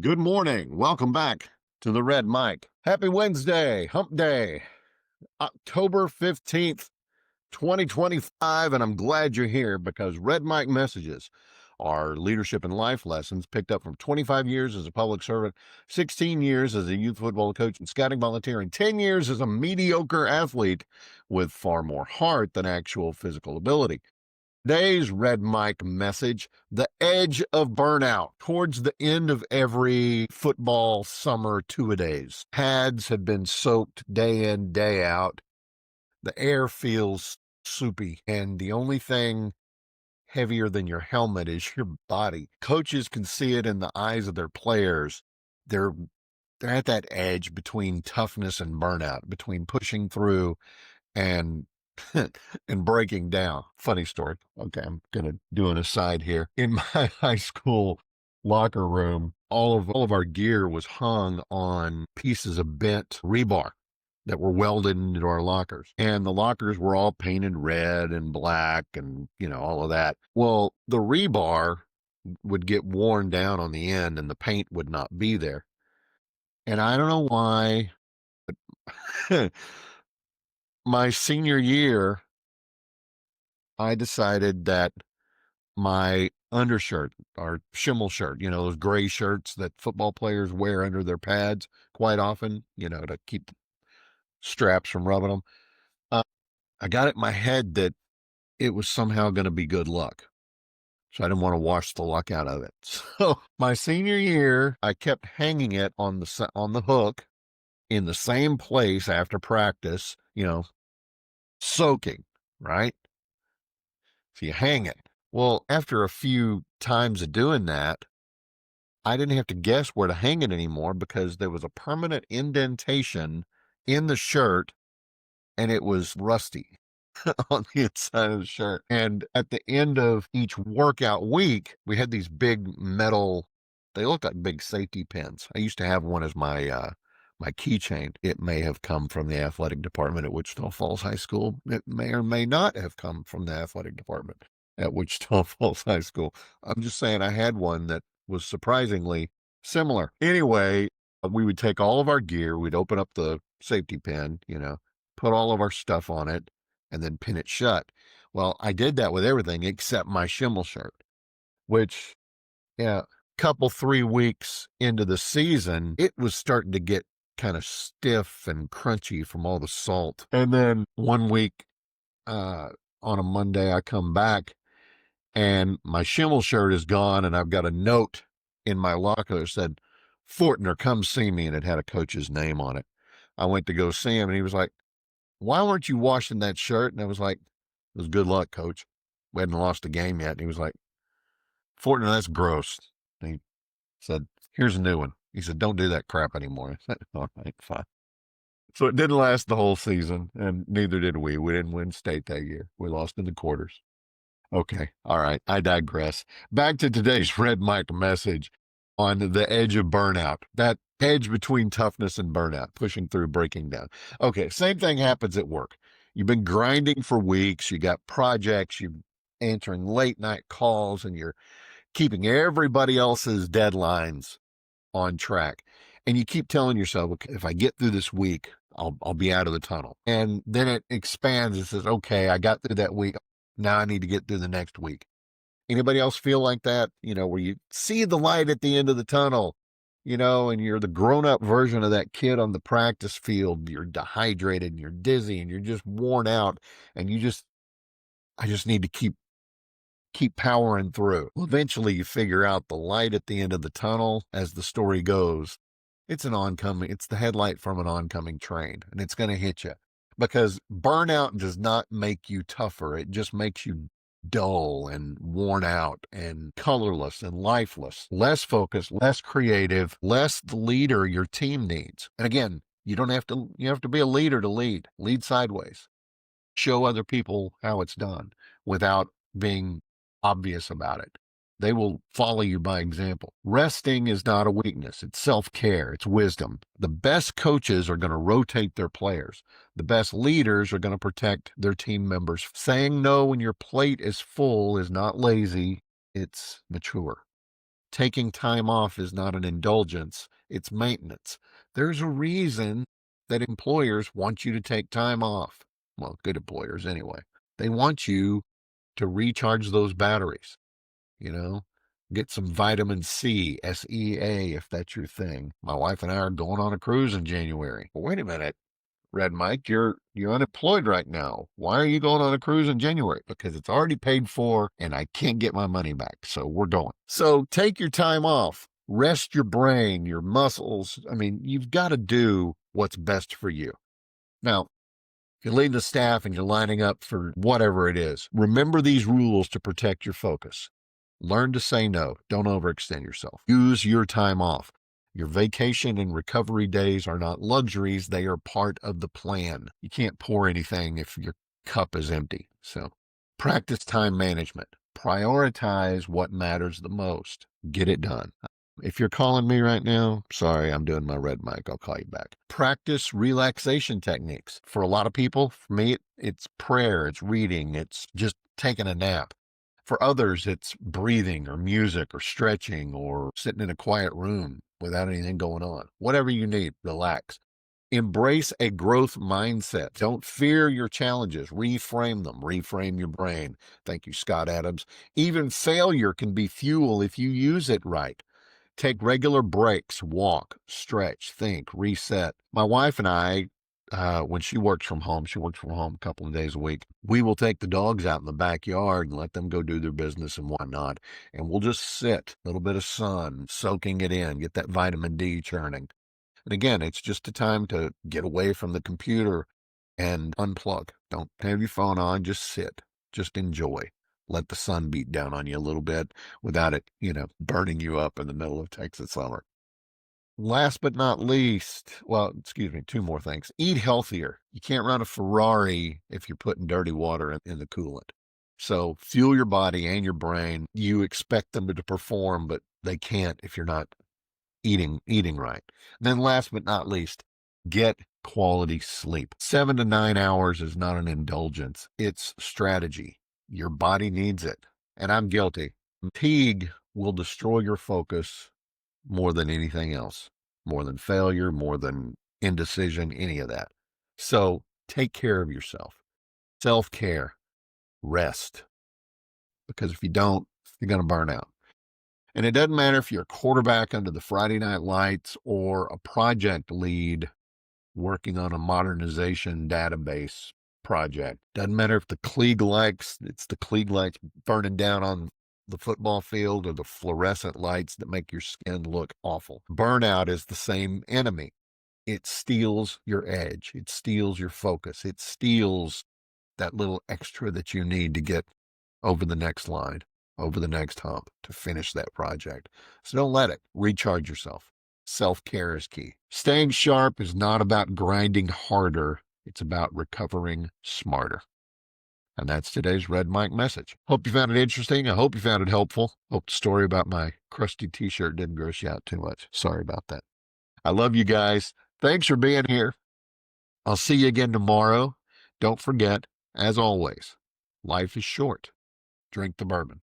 Good morning. Welcome back to the Red Mic. Happy Wednesday, Hump Day, October 15th, 2025. And I'm glad you're here because Red Mic messages are leadership and life lessons picked up from 25 years as a public servant, 16 years as a youth football coach and scouting volunteer, and 10 years as a mediocre athlete with far more heart than actual physical ability. Today's Red Mike message, the edge of burnout. Towards the end of every football summer two-a-days, pads have been soaked day in, day out. The air feels soupy, and the only thing heavier than your helmet is your body. Coaches can see it in the eyes of their players. They're they're at that edge between toughness and burnout, between pushing through and and breaking down. Funny story. Okay, I'm gonna do an aside here. In my high school locker room, all of our gear was hung on pieces of bent rebar that were welded into our lockers. And the lockers were all painted red and black and, all of that. Well, the rebar would get worn down on the end and the paint would not be there. And I don't know why. My senior year, I decided that my undershirt, our shimmel shirt, those gray shirts that football players wear under their pads quite often, to keep straps from rubbing them. Uh, I got it in my head that it was somehow going to be good luck. So I didn't want to wash the luck out of it. So my senior year, I kept hanging it on the hook in the same place after practice, soaking, right? So you hang it. Well, after a few times of doing that, I didn't have to guess where to hang it anymore because there was a permanent indentation in the shirt and it was rusty on the inside of the shirt. And at the end of each workout week, we had these big metal, they look like big safety pins. I used to have one as my keychain. It may have come from the athletic department at Wichita Falls High School. It may or may not have come from the athletic department at Wichita Falls High School. I'm just saying I had one that was surprisingly similar. Anyway, we would take all of our gear, we'd open up the safety pin, put all of our stuff on it, and then pin it shut. Well, I did that with everything except my shimmel shirt, which, yeah, couple 3 weeks into the season, it was starting to get kind of stiff and crunchy from all the salt. And then one week, on a Monday, I come back and my shimmel shirt is gone, and I've got a note in my locker that said, "Fortner, come see me," and it had a coach's name on it. I went to go see him, and he was like, "Why weren't you washing that shirt?" And I was like, "It was good luck, coach. We hadn't lost a game yet." And he was like, "Fortner, that's gross." And he said, "Here's a new one." He said, "Don't do that crap anymore." I said, "All right, fine." So it didn't last the whole season, and neither did we. We didn't win state that year. We lost in the quarters. Okay. All right. I digress. Back to today's Red Mike message on the edge of burnout. That edge between toughness and burnout, pushing through, breaking down. Okay. Same thing happens at work. You've been grinding for weeks. You got projects. You're answering late night calls and you're keeping everybody else's deadlines on track. And you keep telling yourself, okay, if I get through this week, I'll be out of the tunnel. And then it expands and says, okay, I got through that week. Now I need to get through the next week. Anybody else feel like that? Where you see the light at the end of the tunnel, and you're the grown up version of that kid on the practice field. You're dehydrated and you're dizzy and you're just worn out. And I just need to keep powering through. Well, eventually you figure out the light at the end of the tunnel, as the story goes. It's the headlight from an oncoming train, and it's going to hit you because burnout does not make you tougher. It just makes you dull and worn out and colorless and lifeless, less focused, less creative, less the leader your team needs. And again, you have to be a leader to lead sideways, show other people how it's done without being obvious about it. They will follow you by example. Resting is not a weakness. It's self-care. It's wisdom. The best coaches are going to rotate their players. The best leaders are going to protect their team members. Saying no when your plate is full is not lazy. It's mature. Taking time off is not an indulgence, it's maintenance. There's a reason that employers want you to take time off. Well, good employers anyway. They want you to recharge those batteries, you know, get some vitamin C, SEA, if that's your thing. My wife and I are going on a cruise in January. Well, wait a minute. Red Mike, you're unemployed right now. Why are you going on a cruise in January? Because it's already paid for and I can't get my money back. So we're going. So take your time off. Rest your brain, your muscles. I mean, you've got to do what's best for you. Now, if you're leading the staff and you're lining up for whatever it is, remember these rules to protect your focus. Learn to say no. Don't overextend yourself. Use your time off. Your vacation and recovery days are not luxuries. They are part of the plan. You can't pour anything if your cup is empty. So practice time management. Prioritize what matters the most. Get it done. If you're calling me right now, sorry, I'm doing my red mic. I'll call you back. Practice relaxation techniques. For a lot of people, for me, it's prayer, it's reading, it's just taking a nap. For others, it's breathing or music or stretching or sitting in a quiet room without anything going on. Whatever you need, relax. Embrace a growth mindset. Don't fear your challenges. Reframe them. Reframe your brain. Thank you, Scott Adams. Even failure can be fuel if you use it right. Take regular breaks, walk, stretch, think, reset. My wife and I, when she works from home a couple of days a week, we will take the dogs out in the backyard and let them go do their business and whatnot. And we'll just sit, a little bit of sun, soaking it in, get that vitamin D churning. And again, it's just a time to get away from the computer and unplug. Don't have your phone on, just sit, just enjoy. Let the sun beat down on you a little bit without it, burning you up in the middle of Texas summer. Last but not least, well, excuse me, two more things. Eat healthier. You can't run a Ferrari if you're putting dirty water in the coolant. So fuel your body and your brain. You expect them to perform, but they can't if you're not eating right. And then last but not least, get quality sleep. 7 to 9 hours is not an indulgence. It's strategy. Your body needs it. And I'm guilty. Fatigue will destroy your focus more than anything else, more than failure, more than indecision, any of that. So take care of yourself. Self-care, rest. Because if you don't, you're going to burn out. And it doesn't matter if you're a quarterback under the Friday Night Lights or a project lead working on a modernization database project. Doesn't matter if it's the Klieg lights burning down on the football field or the fluorescent lights that make your skin look awful. Burnout is the same enemy. It steals your edge. It steals your focus. It steals that little extra that you need to get over the next line, over the next hump to finish that project. So don't let it. Recharge yourself. Self-care is key. Staying sharp is not about grinding harder. It's about recovering smarter. And that's today's Red Mike message. Hope you found it interesting. I hope you found it helpful. Hope the story about my crusty t-shirt didn't gross you out too much. Sorry about that. I love you guys. Thanks for being here. I'll see you again tomorrow. Don't forget, as always, life is short. Drink the bourbon.